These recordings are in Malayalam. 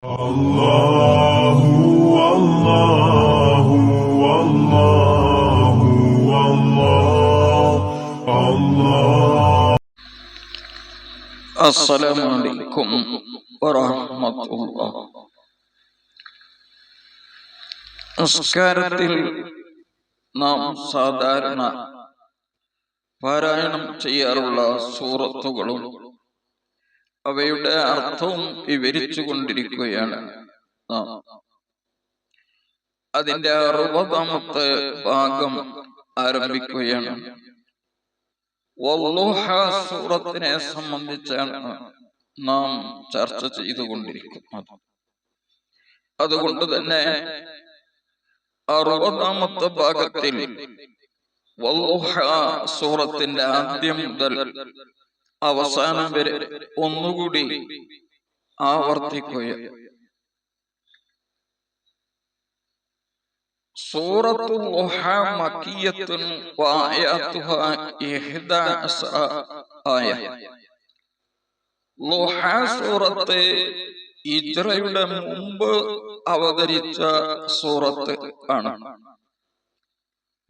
അല്ലാഹു അല്ലാഹു അല്ലാഹു അല്ലാഹു അല്ലാഹു. അസ്സലാമു അലൈക്കും വറഹ്മത്തുള്ളാഹി. നമസ്കാരത്തിൽ നാം സാധാരണ പാരായണം ചെയ്യാറുള്ള സൂറത്തുകളും അവയുടെ അർത്ഥവും വിവരിച്ചു കൊണ്ടിരിക്കുകയാണ് നാം. അതിന്റെ 60ാമത്തെ ഭാഗം ആരംഭിക്കുകയാണ്. വള്ളുഹ സൂറത്തിനെ സംബന്ധിച്ചാണ് നാം ചർച്ച ചെയ്തുകൊണ്ടിരിക്കുന്നത്. അതുകൊണ്ട് തന്നെ 60ാമത്തെ ഭാഗത്തിൽ വള്ളുഹ സൂറത്തിന്റെ ആദ്യം മുതൽ അവസാനം വരെ ഒന്നുകൂടി ആവർത്തിക്കുകയാണ്. സൂറത്തുൽ ളുഹ മക്കിയ്യത്തുൻ വആയാതുഹാ 11 ആയ. ളുഹ സൂറത്ത് ഹിജ്റയുടെ മുമ്പ് അവതരിച്ച സൂറത്ത് ആണ്.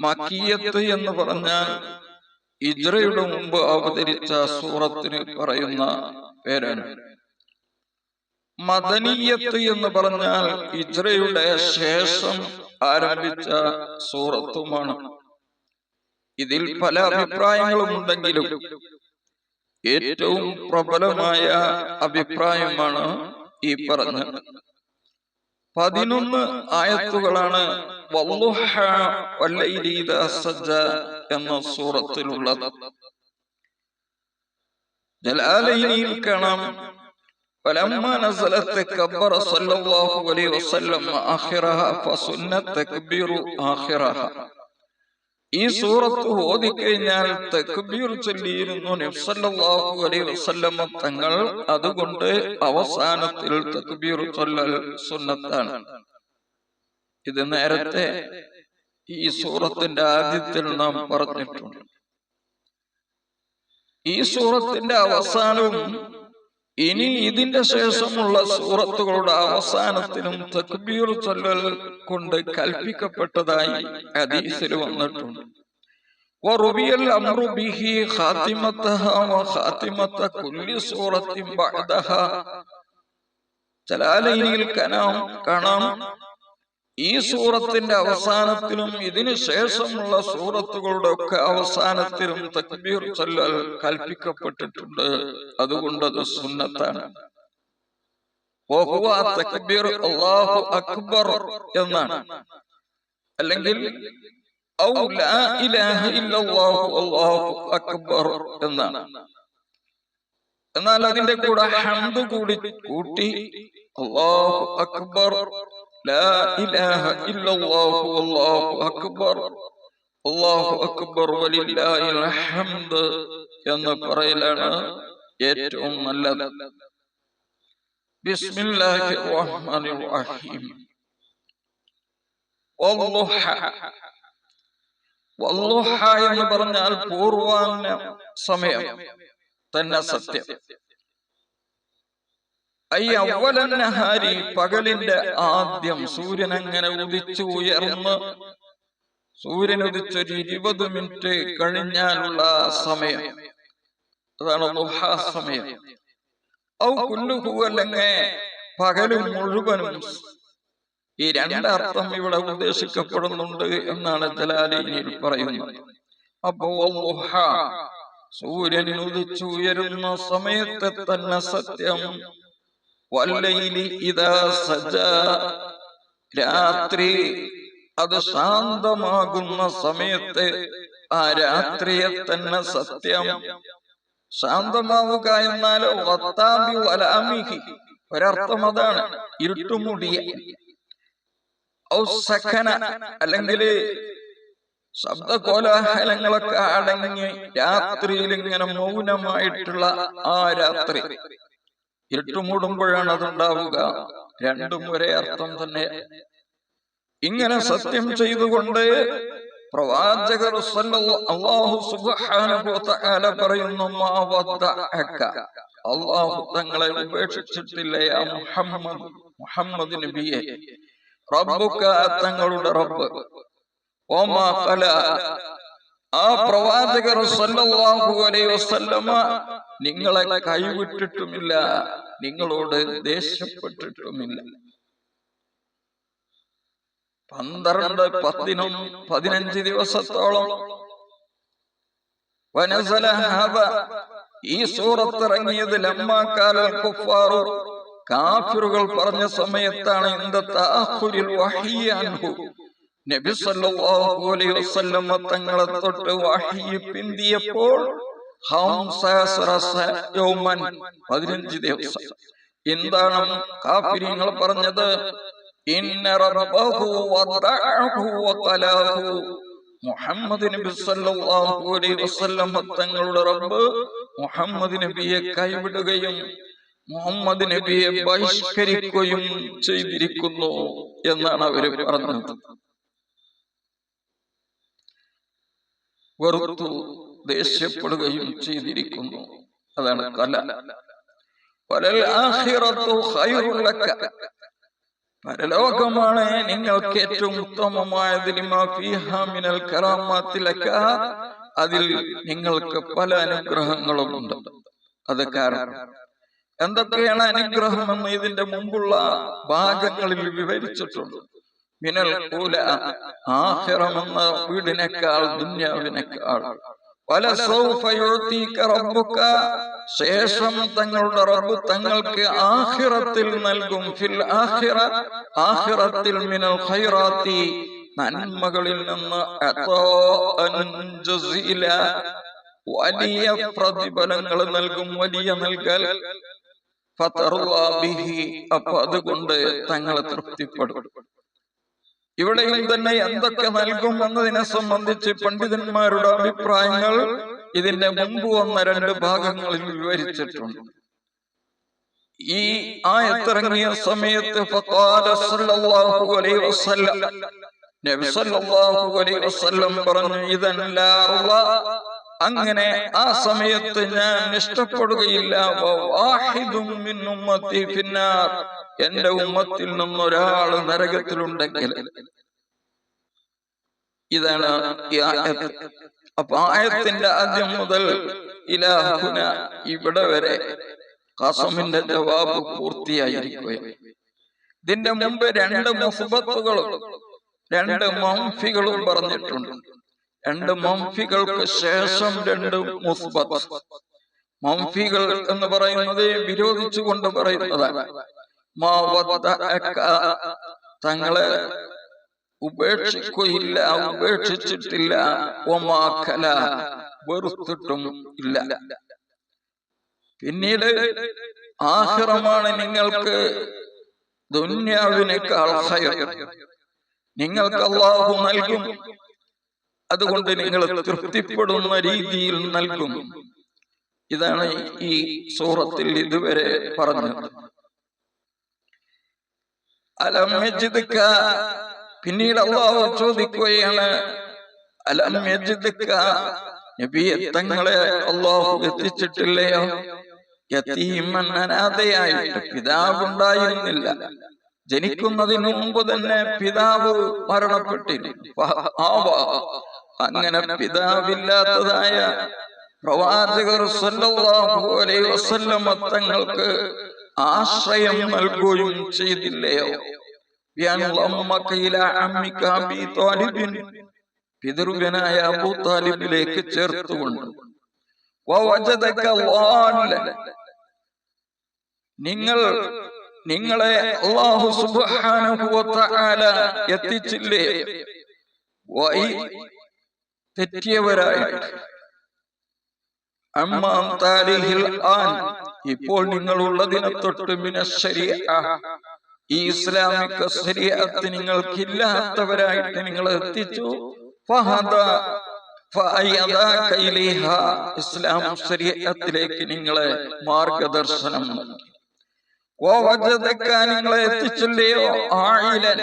മക്കിയ്യത്ത് എന്ന് പറഞ്ഞാൽ ഹിജ്റയുടെ മുമ്പ് അവതരിച്ച സൂറത്തിന് പറയുന്ന പേരാണ്. മദനിയ്യത്ത് എന്ന് പറഞ്ഞാൽ ഹിജ്റയുടെ ശേഷം ആരംഭിച്ച സൂറത്തുമാണ്. ഇതിൽ പല അഭിപ്രായങ്ങളും ഉണ്ടെങ്കിലും ഏറ്റവും പ്രബലമായ അഭിപ്രായമാണ് ഈ പറഞ്ഞത്. 11 ആയത്തുകളാണ് വള്ളുഹ വല്ലൈലി ഇദാ സജ എന്ന സൂറത്തിലുള്ളത്. ജലാലൈനിൽ കാണാം ഫലമ്മ നസലത് തകബ്ബറ സല്ലല്ലാഹു അലൈഹി വസല്ലം ആഖിറഹ ഫസുന്നത തക്ബീറു ആഖിറഹ. ഈ സൂറത്ത് ഓതിക്കഴിഞ്ഞാൽ തക്ബീർ ചൊല്ലിയിരുന്നു നബി സല്ലല്ലാഹു അലൈഹി വസല്ലം തങ്ങൾ. അതുകൊണ്ട് അവസാനത്തിൽ തക്ബീർ ചൊല്ലൽ സുന്നത്താണ്. ഇത് നേരത്തെ ഈ സൂറത്തിന്റെ ആദ്യത്തിൽ നാം പറഞ്ഞിട്ടുണ്ട്. ഈ സൂറത്തിന്റെ അവസാനവും ഇനി ഇതിന്റെ ശേഷമുള്ള സൂറത്തുകളുടെ അവസാനത്തിനും തക്ബീർ ചൊല്ലൽ കൊണ്ട് കൽപ്പിക്കപ്പെട്ടതായി ഹദീസിൽ വന്നിട്ടുണ്ട്. വറുബിയൽ അംറു ബിഹി ഖാതിമതഹാ വഖാതിമത കുല്ലി സൂറത്തിൻ ബഅദഹാ. ജലാലൈനിൽ കാണാം ഈ സൂറത്തിന്റെ അവസാനത്തിലും ഇതിനു ശേഷമുള്ള സൂറത്തുകളുടെ ഒക്കെ അവസാനത്തിലും തക്ബീർ ചൊല്ലൽ കൽപ്പിക്കപ്പെട്ടിട്ടുണ്ട്. അതുകൊണ്ട് അത് സുന്നത്താണ്. തക്ബീർ അല്ലാഹു അക്ബർ എന്നാണ്, അല്ലെങ്കിൽ ഔ ലാ ഇലാഹ ഇല്ലല്ലാഹു അല്ലാഹു അക്ബർ എന്നാണ്. എന്നാൽ അതിന്റെ കൂടെ ഹംദ് കൂട്ടി അല്ലാഹു അക്ബർ ലാ ഇലാഹ ഇല്ലല്ലാഹു അല്ലാഹു അക്ബർ അല്ലാഹു അക്ബർ വലില്ലാഹിൽ ഹംദ് എന്ന് പറയലാണ് ഏറ്റവും നല്ലത്. ബിസ്മില്ലാഹിർ റഹ്മാനിർ റഹീം. വള്ളുഹ. വള്ളുഹ എന്ന് പറഞ്ഞാൽ പൂർവാഹ്ന സമയം തന്നെ സത്യം. അവ്വലന്നഹാരി, പകലിന്റെ ആദ്യം. സൂര്യൻ അങ്ങനെ ഉദിച്ചു ഉയർന്ന് സൂര്യൻ ഉദിച്ചൊരു 20 മിനിറ്റ് കഴിഞ്ഞാലുള്ള സമയം, അതാണ് ളുഹാ സമയം. ഔ കുല്ലുഹു, അല്ലെങ്കിൽ പകലും മുഴുവനും. ഈ രണ്ടർത്ഥം ഇവിടെ ഉദ്ദേശിക്കപ്പെടുന്നുണ്ട് എന്നാണ് ജലാലൈനിൽ പറയുന്നത്. അപ്പോ ളുഹ സൂര്യൻ ഉദിച്ചു ഉയരുന്ന സമയത്തെ തന്നെ സത്യം. വല്ലൈലി ഇദാ സജ, രാത്രി അത് ശാന്തമാകുന്ന സമയത്ത് ആ രാത്രിയെ തന്നെ സത്യം. ശാന്തമാവുക എന്നാലോ വത്താബി വലാമിഹി, ഒരർത്ഥം അതാണ്, ഇരുട്ടുമൂടിയ. ഔ സഖന, അല്ലെങ്കിൽ ശബ്ദകോലാഹലങ്ങളൊക്കെ അടങ്ങി രാത്രിയിൽ ഇങ്ങനെ മൗനമായിട്ടുള്ള ആ രാത്രി. ഇരുട്ടുമൂടുമ്പോഴാണ് അതുണ്ടാവുക. രണ്ടും ഒരേ അർത്ഥം തന്നെ. ഇങ്ങനെ സത്യം ചെയ്തുകൊണ്ട് പ്രവാചകർ അല്ലാഹു സുബ്ഹാനഹു വ തആല പറയുന്നു, മാ വദ്ദഅക, അല്ലാഹു തങ്ങളെ ഉപേക്ഷിച്ചിട്ടില്ല യാ മുഹമ്മദ് നബിയെ. റബ്ബുക, തങ്ങളുടെ റബ്ബ്. വമാ ഖല, ആ പ്രവാചകർ സല്ലല്ലാഹു അലൈഹി വസല്ലമ നിങ്ങളെ കൈവിട്ടിട്ടുമില്ല, നിങ്ങളോട് ദേഷ്യപ്പെട്ടിട്ടുമില്ല. 15 ദിവസത്തോളം വനസല ഹദ, ഈ സൂറത്ത് ഇറങ്ങിയത് ലമ്മാ കാലൽ കുഫാറു, കാഫിറുകൾ പറഞ്ഞ സമയത്താണ്. ഇന്ദ തഅഖുരിൽ വഹീ അൻഹു, നബി സല്ലല്ലാഹു അലൈഹി വസല്ലം തങ്ങളെ തൊട്ട് വഹീ പിന്തിയപ്പോൾ 15 യൗമൻ, 15 ദിവസം. എന്താണ് കാഫിരീങ്ങൾ പറഞ്ഞത്? ഇന്ന റബ്ബഹു വദഅഹു വഖലാഹു, മുഹമ്മദ് നബി സല്ലല്ലാഹു അലൈഹി വസല്ലം തങ്ങളുടെ റബ്ബ് മുഹമ്മദ് നബിയെ കൈവിടുകയും മുഹമ്മദ് നബിയെ ബഹിഷ്കരിക്കുകയും ചെയ്തിരിക്കുന്നു എന്നാണ് അവർ പറഞ്ഞത്. വെറുത്തു ദേഷ്യപ്പെടുകയും ചെയ്തിരിക്കുന്നു. അതാണ് കല. വലൽ ആഖിറത്തു ഖൈറുൻ ലക, പരലോകമാണ് നിങ്ങൾക്ക് ഏറ്റവും ഉത്തമമായത്. ലിമാ ഫീഹാ മിനൽ കറാമാത്തി ലക, അതിൽ നിങ്ങൾക്ക് പല അനുഗ്രഹങ്ങളും ഉണ്ട്. അത് കാരണം എന്തൊക്കെയാണ് അനുഗ്രഹം എന്ന് ഇതിന്റെ മുമ്പുള്ള ഭാഗങ്ങളിൽ വിവരിച്ചിട്ടുണ്ട്. മിനൽ ഖൂല, ആഖിറം എന്ന വീടിനേക്കാൾ, ദുനിയാവിനേക്കാൾ. വലസൗഫ യുഅതീക റബ്ബുക, ശേഷം തങ്ങളുടെ റബ്ബ് തങ്ങൾക്ക് ആഖിറത്തിൽ നൽകും. ഫിൽ ആഖിറ, ആഖിറത്തിൽ മിനൽ ഖൈറാത്തി, നന്മകളിൽ നിന്ന് അതാഅൻ ജസീല, വലിയ പ്രതിഫലങ്ങൾ നൽകും, വലിയ നൽകൽ. ഫതർളാ ബിഹി, അപ്പൊ അതുകൊണ്ട് തങ്ങളെ തൃപ്തിപ്പെടും. ഇവിടെയും തന്നെ എന്തൊക്കെ നൽകും എന്നതിനെ സംബന്ധിച്ച് പണ്ഡിതന്മാരുടെ അഭിപ്രായങ്ങൾ ഇതിന്റെ മുമ്പ് വന്ന 2 ഭാഗങ്ങളിൽ വിവരിച്ചിട്ടുണ്ട്. ഈ ആയത്തിറങ്ങിയ സമയത്ത് ഫഖാല സല്ലല്ലാഹു അലൈഹി വസല്ലം, നബി സല്ലല്ലാഹു അലൈഹി വസല്ലം പറഞ്ഞു, ഇദൻ ലാ അർള, അങ്ങനെ ആ സമയത്ത് ഞാൻ ഇഷ്ടപ്പെടുകയില്ല. വവാഹിദും മിൻ ഉമ്മത്തി ഫിന്നാർ, എന്റെ ഉമ്മത്തിൽ നിന്നൊരാൾ നരകത്തിലുണ്ടെങ്കിൽ. ഇതാണ് ഈ ആയത്ത്. അപ്പൊ ആയത്തിന്റെ ആദ്യം മുതൽ ഇലാഹുന, ഇവിടെ വരെ ഖസമിന്റെ ജവാബ് പൂർത്തിയായിരിക്കുകയാണ്. ഇതിന്റെ മുമ്പ് 2 മുസ്ബത്തുകളും 2 മംഫികളും പറഞ്ഞിട്ടുണ്ട്. 2 മംഫികൾക്ക് ശേഷം 2 മുസ്ബത്ത്. മംഫികൾ എന്ന് പറയുന്നത് വിരോധിച്ചുകൊണ്ട് പറയുന്നതാണ്. മാ വദ്ദഅക, തങ്ങളെ ഉപേക്ഷിക്കുകയില്ല, ഉപേക്ഷിച്ചിട്ടില്ല. വമാ ഖല, വെറുത്തിട്ടും ഇല്ല. പിന്നീട് ആഖിറമാണ് നിങ്ങൾക്ക് ദുനിയാവിനേക്കാൾ ഖൈർ, നിങ്ങൾക്ക് അല്ലാഹു നൽകും. അതുകൊണ്ട് നിങ്ങൾ തൃപ്തിപ്പെടുന്ന രീതിയിൽ നൽകും. ഇതാണ് ഈ സൂറത്തിൽ ഇതുവരെ പറഞ്ഞത്. അലം യജിദ്ക, പിന്നീട് അല്ലാഹു ചോദിക്കുകയാണ്, അലം യജിദ്ക, നബിയെ തങ്ങളെ അല്ലാഹു എത്തിച്ചിട്ടില്ലയോ? യതീമൻ, അനാഥയായിട്ട്, പിതാവുണ്ടായിരുന്നില്ല. ജനിക്കുന്നതിന് മുമ്പ് തന്നെ പിതാവ് മരണപ്പെട്ടിരുന്നു. അങ്ങനെ പിതാവില്ലാത്തതായ പ്രവാചകർ സല്ലല്ലാഹു അലൈഹി വസല്ലം തങ്ങൾക്ക് ആശ്രയം നൽകുകയും ചെയ്തില്ലയോ? പിതൃവ്യനായ അബൂ താലിബിലേക്ക് ചേർത്തുകൊണ്ട്, നിങ്ങളെ അല്ലാഹു സുബ്ഹാനഹു വ തആല എത്തിച്ചില്ലേ തെറ്റിയവരായിട്ട്. അമ്മാം താരിഹിൽ ആൻ, ഇപ്പോൾ നിങ്ങളുള്ളതിനെ തൊട്ട് മിനശ്ശരീഅ, ഈ ഇസ്ലാമിക ശരീഅത്ത് നിങ്ങൾക്കില്ലാത്തവരായിട്ട് നിങ്ങളെ എത്തിച്ചു. ഇസ്ലാം ശരീഅത്തിലേക്ക് നിങ്ങളെ മാർഗദർശനം നൽകി. നിങ്ങളെ എത്തിച്ചില്ലയോ ആയിലൻ,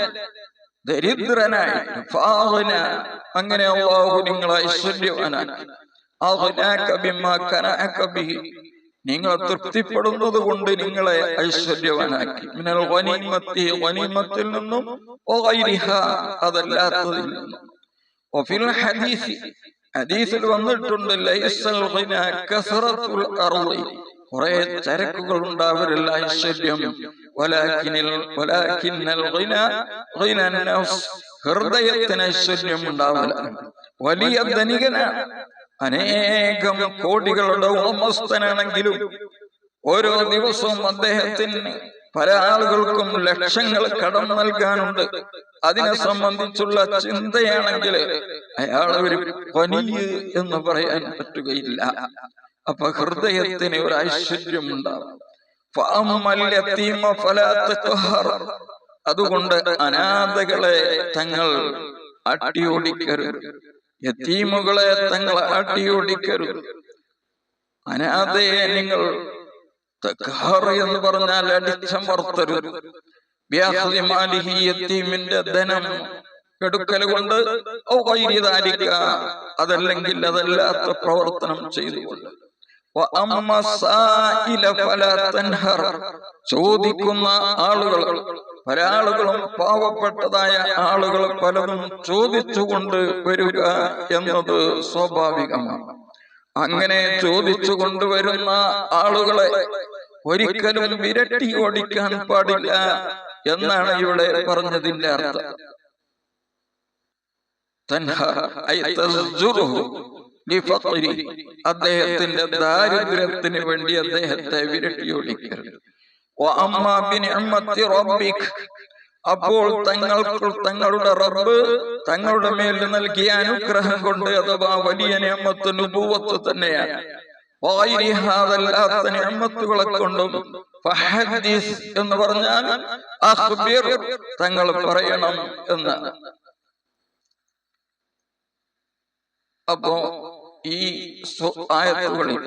ദരിദ്രനായിട്ട് ഫാഗ്ന, അങ്ങനെ അല്ലാഹു നിങ്ങളെ ഐശ്വര്യവാനാക്കി. അഗ്നാക ബിമാ കനഅക ബിഹി, നിങ്ങൾ തൃപ്തിപ്പെടുന്നത് കൊണ്ട് നിങ്ങളെ ഐശ്വര്യവാനാക്കി. മിനൽ ഗനീമത്തി, ഗനീമത്തിൽ നിന്നും, വഗൈരിഹാ, അതല്ലാത്തതിൽ നിന്നും. വഫിൽ ഹദീസ്, ഹദീസിൽ വന്നിട്ടുണ്ട്, ലൈസൽ ഗിന കസറത്തുൽ അർളി, കുറെ ചരക്കുകൾ ഉണ്ടാവരില്ല ഐശ്വര്യം, വലാകിന്നൽ ഗിന ഗിനൻ നഫ്സ്, ഹൃദയത്തിന് ഐശ്വര്യം ഉണ്ടാവില്ല. വലിയ ധനികനാണ്, അനേകം കോടികളുടെ ഉടമസ്ഥനാണെങ്കിലും ഓരോ ദിവസവും അദ്ദേഹത്തിന് പല ആളുകൾക്കും ലക്ഷങ്ങൾ കടം നൽകാനുണ്ട്. അതിനെ സംബന്ധിച്ചുള്ള ചിന്തയാണെങ്കിൽ അയാൾ ഒരു പനിയ് എന്ന് പറയാൻ പറ്റുകയില്ല. അപ്പൊ ഹൃദയത്തിന് ഒരു ഐശ്വര്യം ഉണ്ടാവും. അതുകൊണ്ട് അനാഥകളെ തങ്ങൾ അട്ടിയോടിക്കരുത്, യതീമുകളെ തങ്ങൾ അട്ടിയോടിക്കരുത്. അനാഥയെ നിങ്ങൾ എന്ന് പറഞ്ഞാൽ അടിച്ചമർത്തരുത്. യതീമിന്റെ ധനം കെടുക്കൽ കൊണ്ട്, അതല്ലെങ്കിൽ അതല്ലാത്ത പ്രവർത്തനം ചെയ്തുകൊണ്ട്. ചോദിക്കുന്ന ആളുകൾ, പല ആളുകളും പാവപ്പെട്ടതായ ആളുകൾ പലതും ചോദിച്ചുകൊണ്ട് വരിക എന്നത് സ്വാഭാവികമാണ്. അങ്ങനെ ചോദിച്ചു കൊണ്ടുവരുന്ന ആളുകളെ ഒരിക്കലും വിരട്ടി ഓടിക്കാൻ പാടില്ല എന്നാണ് ഇവിടെ പറഞ്ഞതിന്റെ അർത്ഥം. അദ്ദേഹത്തിന്റെ ദാരിദ്ര്യത്തിന് വേണ്ടി അദ്ദേഹത്തെ വിരട്ടി ഓടിക്കരുത്. അപ്പോൾ തങ്ങളുടെ റബ്ബ് തങ്ങളുടെ മേൽ നൽകിയ അനുഗ്രഹം കൊണ്ട്, അഥവാ വലിയ നിഅമത്ത് നുബുവത്ത് തന്നെയാണ്, അതല്ലാത്ത നിഅമത്തുകളെ കൊണ്ടും ഫഹദ്ദിസ് എന്ന് പറഞ്ഞാൽ അഖ്ബിർ, തങ്ങൾ പറയണം എന്നാണ്. അപ്പോ ഈ ആയത്തുകളിൽ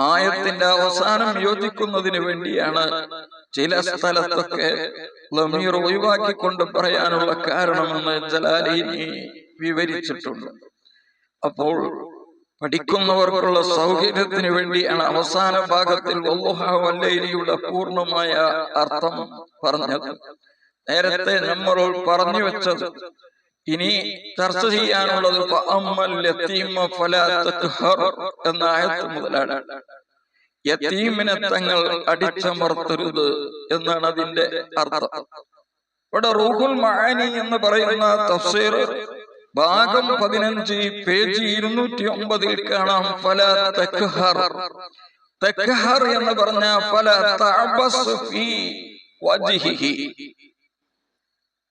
ആയത്തിന്റെ അവസാനം യോജിക്കുന്നതിന് വേണ്ടിയാണ് ചില സ്ഥലത്തൊക്കെ ലമീർ ഒഴിവാക്കിക്കൊണ്ട് പറയാനുള്ള കാരണമെന്ന് ജലാലീനി വിവരിച്ചിട്ടുണ്ട്. അപ്പോൾ പഠിക്കുന്നവർക്കുള്ള സൗകര്യത്തിന് വേണ്ടിയാണ് അവസാന ഭാഗത്തിൽ വല്ലുഹാ വല്ലൈലിയുടെ പൂർണ്ണമായ അർത്ഥം പറഞ്ഞത്. നേരത്തെ നമ്മൾ പറഞ്ഞു വെച്ചത് ഇനി ചർച്ച ചെയ്യാനുള്ളത് എന്ന ആയത്ത് മുതലാണ്. യതീമിനെ തങ്ങൾ അടിച്ചമർത്തരുത് എന്നാണ് അതിന്റെ അർത്ഥം. ഇവിടെ റൂഹുൽ മആനി എന്ന് പറയുന്ന തഫ്സീർ ഭാഗം 15 പേജ് 209 കാണാം. ഫലാ തക്ഹർ, തക്ഹർ എന്ന് പറഞ്ഞ ഫലാ തഅബസ് ഫീ വജ്ഹിഹി,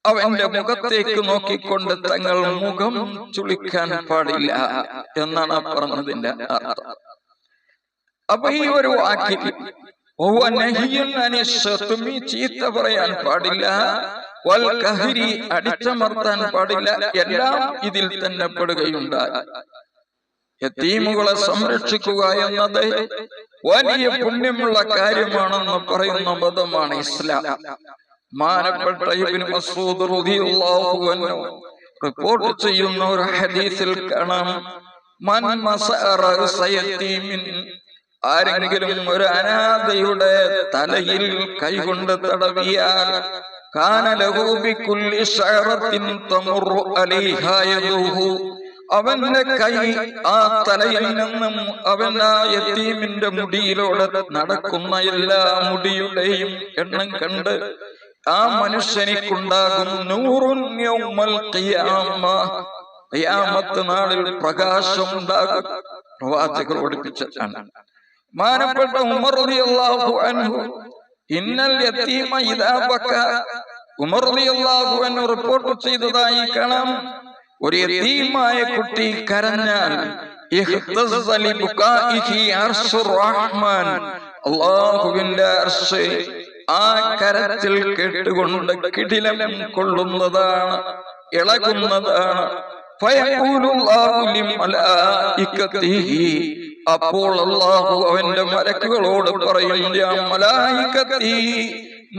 അവന്റെ മുഖത്തേക്ക് നോക്കിക്കൊണ്ട് തങ്ങൾ മുഖം ചുളിക്കാൻ പാടില്ല എന്നാണ് പറഞ്ഞതിന്റെ അർത്ഥം. അപ്പൊ ഈ ഒരു വാക്കിൽ ചീത്ത പറയാൻ പാടില്ല, അടിച്ചമർത്താൻ പാടില്ല, എല്ലാം ഇതിൽ തന്നെ പെടുകയുണ്ടായി. യതീമുകളെ സംരക്ഷിക്കുക എന്നത് വലിയ പുണ്യമുള്ള കാര്യമാണെന്ന് പറയുന്ന മതമാണ് ഇസ്ലാം. മാനപ്പെട്ട ഇബ്നു മസ്ഊദ് റളിയല്ലാഹു അൻഹു റിപ്പോർട്ട് ചെയ്യുന്ന ഒരു ഹദീസിൽ കാണാം, മൻ മസഅറ സയതീമിൻ, ആരെങ്കിലും ഒരു അനാഥയുടെ തലയിൽ കൈകൊണ്ട് തടവിയാൽ, കാന ലഹു ബികുല്ലി ശഅറത്തിൻ തമുറു അലൈഹാ യദുഹു, അവന്റെ കൈ ആ തലയിൽ നിന്നും അവൻ ആ യതീമിന്റെ മുടിയിലൂടെ നടക്കുന്ന എല്ലാ മുടിയുടെയും എണ്ണം കണ്ട് ആ മനുഷ്യനിക്കുണ്ടാകും നൂറുൻ യൗമൽ ഖിയാമ, ഖിയാമത്ത് നാളിൽ പ്രകാശം ഉണ്ടാകും. പ്രവാചകർ പഠിപ്പിച്ചതാണ്. മാനപ്പെട്ട ഉമർ റളിയല്ലാഹു അൻഹു ഇന്നൽ യതീമ ഇദാ ബക, ഉമർ റളിയല്ലാഹു അൻഹു റിപ്പോർട്ട് ചെയ്തതായി കാണാം, ഒരു യതീമായ കുട്ടി കരഞ്ഞാൽ ഇഖ്തസ്സ ലിബുകാഇഹി അർശുർ റഹ്മാൻ, അല്ലാഹുവിന്റെ അർശ് ആ കരച്ചിൽ കേട്ടുകൊണ്ട് കിടിലം കൊള്ളുന്നതാണ്, ഇളകുന്നതാണ്. ഫയഖൂലുല്ലാഹു ലിമലായികതിഹി, അപ്പോൾ അല്ലാഹു അവന്റെ മലക്കുകളോട് പറയും, യാ മലായികത്തി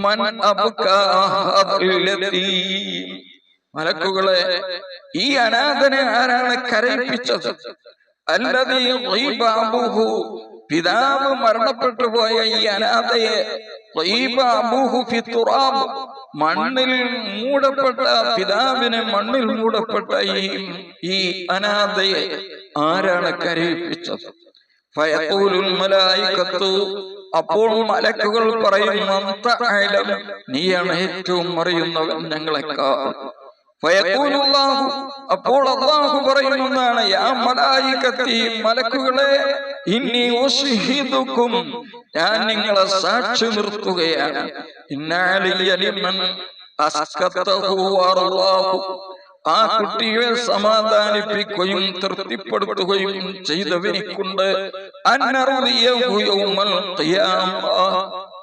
മൻ അബ്കാ ഹാദിൽ യതീം. മലക്കുകളെ, ഈ അനാഥനെ ആരാണ് കരയിപ്പിച്ചത്? അല്ലദീ ഗീബ അബൂഹു, പിതാവ് മരണപ്പെട്ടു പോയ ഈ അനാഥയെ, ഗീബ അബൂഹു ഫി തുറാബ്, മണ്ണിൽ മൂടപ്പെട്ട പിതാവിനെ മണ്ണിൽ മൂടപ്പെട്ട ഈ അനാഥയെ ആരാണ് കരയിപ്പിച്ചത്? ഫയഖൂലുൽ മലായികത്തു, അപ്പോൾ മലക്കുകൾ പറയും, അൻത അഅലം, നീയാണ് ഏറ്റവും അറിയുന്നവൻ ഞങ്ങളെക്കാൾ. ഫയഖൂലുല്ലാഹു, അപ്പോൾ അല്ലാഹു പറയുന്നതാണ്, യാ മലായികത്തി, മലക്കുകളെ, ഇന്നി ഉശ്ഹിദുക്കും, ഞാൻ നിങ്ങളെ സാക്ഷി നിർത്തുകയാണ്. ഇന്ന അലിയ ലിമൻ അസ്കതഹു വറല്ലാഹു, ആ കുട്ടിയെ സമാധാനിപ്പിക്കുകയും തൃപ്തിപ്പെടുത്തുകയും ചെയ്തവനിക്കൊണ്ട് അന്നറുദിയഹു യൗമൽ ഖിയാമ,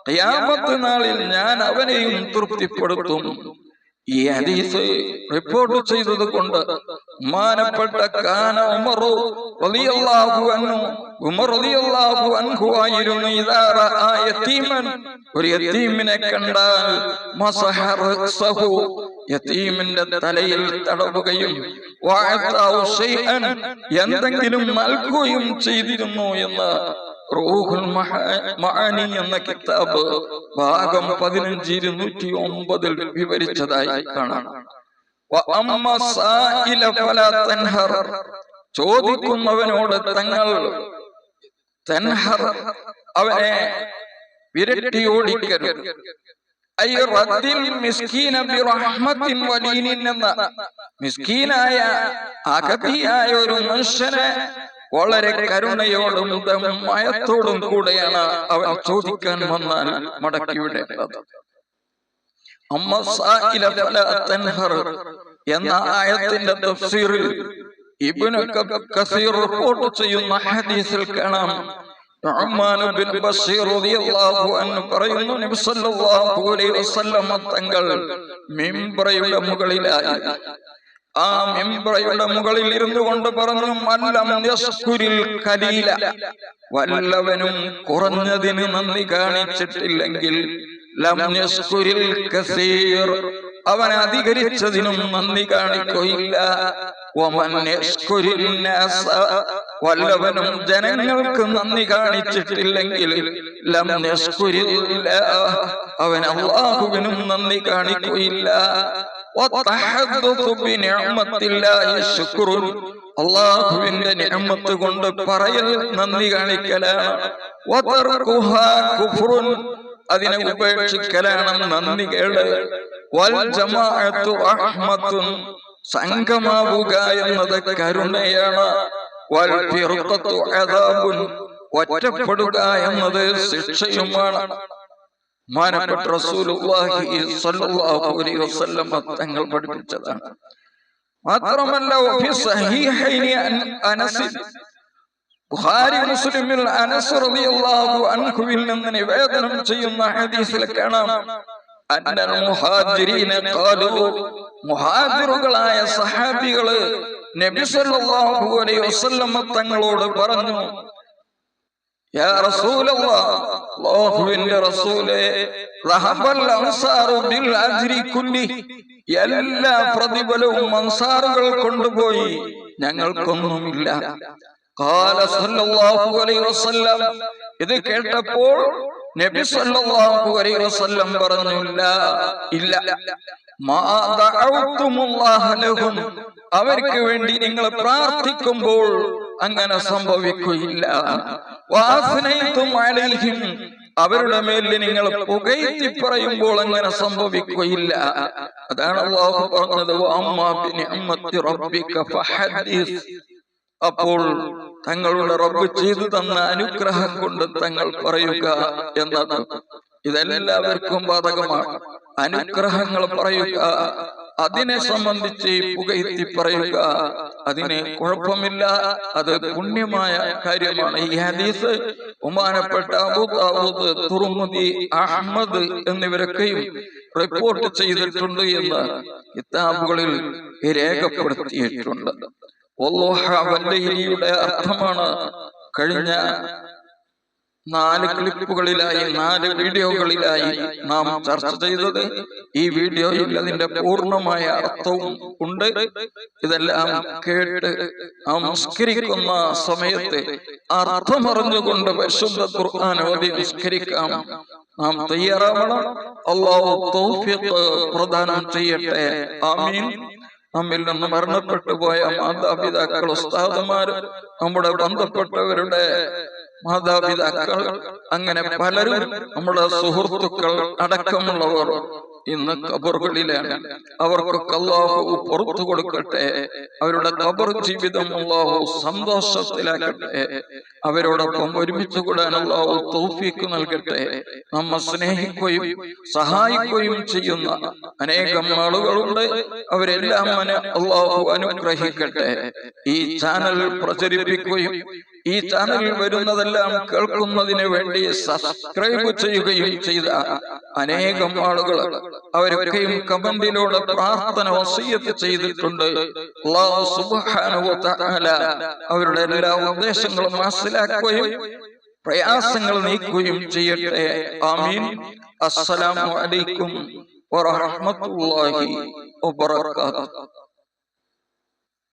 ഖിയാമത്ത് നാളിൽ ഞാൻ അവനെയും തൃപ്തിപ്പെടുത്തും. ഈ ഹദീസ് റിപ്പോർട്ട് ചെയ്തത് കൊണ്ട് ബഹുമാനപ്പെട്ട കാന ഉമർ റളിയല്ലാഹു അൻഹു, ഉമർ റളിയല്ലാഹു അൻഹു ആയിരുന്നു, ഇദാ റഅ യതീമൻ, ഒരു യതീമിനെ കണ്ടാൽ മസഹ റഅസഹു, യതീമിന്റെ തലയിൽ തടവുകയും വഅതാഉ ശൈഅൻ, എന്തെങ്കിലും നൽകുകയും ചെയ്തിരുന്നു എന്ന് റൂഹുൽ മആനി എന്ന കിതാബ് ഭാഗം 15/209 വിവരിച്ചതായി കാണാം. ചോദിക്കുന്നവനോട് തങ്ങൾ അവനെ വിരട്ടി ഓടിക്കരുത്. മിസ്കീനായ അഗതിയായ ഒരു മനുഷ്യനെ വളരെ കരുണയോടും മയത്തോടും കൂടെയാണ് അവൻ ചോദിക്കാൻ വന്നാൽ മടക്കിവിടേണ്ടത്. എന്ന ആയത്തിന്റെ തഫ്സീറിൽ ഇബ്നു കസീർ റിപ്പോർട്ട് ചെയ്യുന്ന ഹദീസിൽ കാണാം, ഉസ്മാൻ ബിൻ ബശീർ റളിയല്ലാഹു അൻഹു പറയുന്നു, നബി സല്ലല്ലാഹു അലൈഹി വസല്ലം തങ്ങൾ മിംബറയുടെ മുകളിലായി, ആ മിംബറയുടെ മുകളിൽ ഇരുന്നു കൊണ്ട് പറഞ്ഞു, മല്ലം യസ്കുരിൽ ഖലീല, വല്ലവനും കുറഞ്ഞതിന് നന്ദി കാണിച്ചിട്ടില്ലെങ്കിൽ ലം യസ്കുരിൽ കസീർ, അവൻ അധികരിച്ചതിനും നന്ദി കാണിക്കുകയില്ല. വമൻ യസ്കുരിൻ നാസ, വല്ലവനും ജനങ്ങൾക്ക് നന്ദി കാണിച്ചിട്ടില്ലെങ്കിൽ ലം യസ്കുരില്ലാഹ്, അവൻ അല്ലാഹുവിനും നന്ദി കാണിക്കുകയില്ല. അല്ലാഹുവിന്റെ നിഅമത്ത് കൊണ്ട് പറയൽ നന്ദി കാണിക്കലാണ്. അതിനെ ഉപേക്ഷിക്കലാണ് നന്ദികേട്. വൽ ജമാഅത്തു റഹ്മത്തുൻ, സംഘമാവുക എന്നത് കരുണയാണ്. വൽ ഫിർഖത്തു അദാബുൻ, ഒറ്റപ്പെടുക എന്നത് ശിക്ഷയുമാണ്. മാനപ്പെട്ട റസൂലുള്ളാഹി സ്വല്ലല്ലാഹു അലൈഹി വസല്ലം തങ്ങൾ പഠിപ്പിച്ചതാണ്. മാത്രമല്ല ഫി സഹീഹൈനി അനസ്, ബുഖാരി മുസ്ലിമിൽ അനസ് റളിയല്ലാഹു അൻഹുവിൽ നിന്ന് നിവേദനം ചെയ്യുന്ന ഹദീസിൽ കാണാം, അന്നൽ മുഹാജിരീന ഖാലു, മുഹാജിറുകളായ സഹാബികള് നബി സല്ലല്ലാഹു അലൈഹി വസല്ലം തങ്ങളോട് പറഞ്ഞു, യാ റസൂലല്ലാഹ്, അല്ലാഹുവിന്റെ റസൂലേ, റഹബൽ അൻസാറു ബിൽ അജ്രി കുല്ലി, എല്ലാ പ്രതിഫലവും അൻസാറുകൾ കൊണ്ടുപോയി, ഞങ്ങൾക്കൊന്നുമില്ല. ഖാല സല്ലല്ലാഹു അലൈഹി വസല്ലം, ഇത് കേട്ടപ്പോൾ നബി സല്ലല്ലാഹു അലൈഹി വസല്ലം പറഞ്ഞു, ഇല്ല, മാ ദഅഉതുമുല്ലാഹ ലഹും, അവർക്ക് വേണ്ടി നിങ്ങൾ പ്രാർത്ഥിക്കുമ്പോൾ അങ്ങനെ സംഭവിക്കുകയില്ല. വഅസ്നൈതും അലൈഹിം, അവരുടെ മേൽ നിങ്ങൾ പുകഴ്ത്തി പറയുമ്പോൾ അങ്ങനെ സംഭവിക്കുകയില്ല. അതാണ് അല്ലാഹു പറഞ്ഞത്, വഅമ്മാ ബിനിഅമത്തി റബ്ബിക ഫഹദ്ദിസ്, അപ്പോൾ തങ്ങളുടെ റബ്ബ് ചെയ്തു തന്ന അനുഗ്രഹം കൊണ്ട് തങ്ങൾ പറയുക എന്നത് ഇതെല്ലാവർക്കും ബാധകമാണ്. അനുഗ്രഹങ്ങൾ പറയുക, അതിനെ സംബന്ധിച്ച് പുകഴ്ത്തി പറയുക, അതിന് കുഴപ്പമില്ല, അത് പുണ്യമായ കാര്യമാണ്. ഈ ഹദീസ് ബഹുമാനപ്പെട്ട അബൂ ദാവൂദ്, തുർമുദി, അഹ്മദ് എന്നിവരൊക്കെയും റിപ്പോർട്ട് ചെയ്തിട്ടുണ്ട് എന്ന് കിതാബുകളിൽ രേഖപ്പെടുത്തിയിട്ടുണ്ട്. വല്ലൈലിയുടെ അർത്ഥമാണ് കഴിഞ്ഞ 4 ക്ലിപ്പുകളിലായി 4 വീഡിയോകളിലായി നാം ചർച്ച ചെയ്തത്. ഈ വീഡിയോയിൽ അതിന്റെ പൂർണ്ണമായ അർത്ഥവും ഉണ്ട്. ഇതെല്ലാം കേട്ട് നമസ്കരിക്കുന്ന സമയത്ത് അർത്ഥമറിഞ്ഞുകൊണ്ട് പരിശുദ്ധ ഖുർആൻ ഓതി നമസ്കരിക്കാം. നാം തയ്യാറാവണം. അല്ലാഹു തൗഫീഖ് പ്രദാനം ചെയ്യട്ടെ. ആമീൻ. നമ്മിൽ നിന്ന് മരണപ്പെട്ടു പോയ മാതാപിതാക്കൾ, ഉസ്താദുമാർ, നമ്മുടെ ബന്ധപ്പെട്ടവരുടെ മാതാപിതാക്കൾ, അങ്ങനെ പലരും, നമ്മുടെ സുഹൃത്തുക്കൾ അടക്കമുള്ളവർ ഇന്ന് ഖബറുകളിലാണ്. അവർക്കൊക്കെ അല്ലാഹു പുറത്തു കൊടുക്കട്ടെ. അവരുടെ ഖബർ ജീവിതം അല്ലാഹു സന്തോഷത്തിലാക്കട്ടെ. അവരോടൊപ്പം ഒരുമിച്ച് കൂടാൻ അല്ലാഹു തൗഫീഖ് നൽകട്ടെ. നമ്മെ സ്നേഹിക്കുകയും സഹായിക്കുകയും ചെയ്യുന്ന അനേകം ആളുകളുണ്ട്. അവരെല്ലാം അല്ലാഹു അനുഗ്രഹിക്കട്ടെ. ഈ ചാനൽ പ്രചരിപ്പിക്കുകയും ഈ ചാനലിൽ വരുന്നതെല്ലാം കേൾക്കുന്നതിന് വേണ്ടി സബ്സ്ക്രൈബ് ചെയ്യുകയും ചെയ്ത അനേകം ആളുകൾ, അവരൊക്കെയും കമന്റിലൂടെ പ്രാർത്ഥന വസിയ്യത്ത് ചെയ്തിട്ടുണ്ട്. അല്ലാഹു സുബ്ഹാനഹു വ തആല അവരുടെ എല്ലാ ഉദ്ദേശങ്ങളും മനസ്സിലാക്കുകയും പ്രയാസങ്ങൾ നീക്കുകയും ചെയ്യട്ടെ. ആമീൻ. അസ്സലാമു അലൈക്കും വറഹ്മത്തുള്ളാഹി വബറകാതുഹു.